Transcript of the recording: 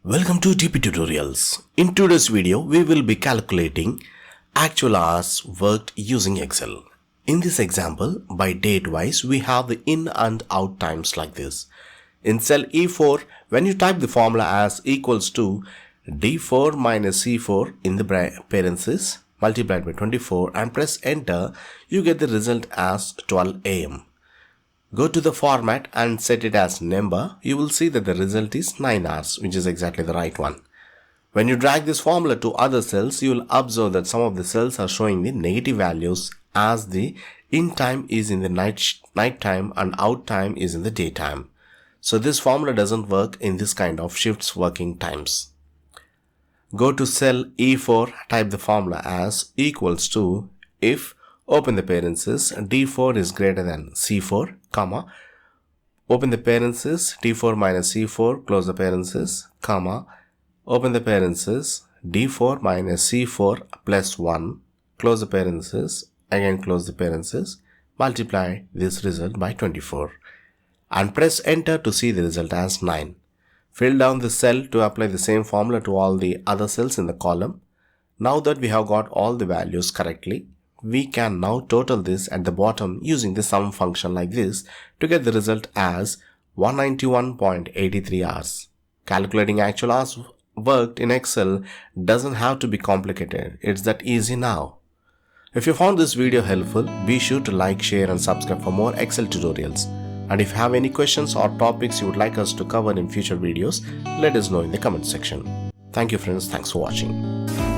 Welcome to dptutorials. In today's video, we will be calculating actual hours worked using Excel. In this example, by date wise, we have the in and out times like this. In cell E4, when you type the formula as equals to D4 minus C4 in the parentheses multiplied by 24 and press enter, you get the result as 12 am. Go to the format and set it as number. You will see that the result is 9 hours, which is exactly the right one. When you drag this formula to other cells, you will observe that some of the cells are showing the negative values as the in time is in the night time and out time is in the daytime. So this formula doesn't work in this kind of shifts working times. Go to cell E4, type the formula as equals to if open the parentheses D4 is greater than C4, comma, open the parentheses D4 minus C4, close the parentheses, comma, open the parentheses D4 minus C4 plus 1, close the parentheses, again close the parentheses, multiply this result by 24 and press enter to see the result as 9. Fill down the cell to apply the same formula to all the other cells in the column. Now that we have got all the values correctly, we can now total this at the bottom using the sum function like this to get the result as 191.83 hours. Calculating actual hours worked in Excel doesn't have to be complicated. It's that easy now. If you found this video helpful, be sure to like, share and subscribe for more Excel tutorials. And if you have any questions or topics you would like us to cover in future videos, let us know in the comment section. Thank you friends. Thanks for watching.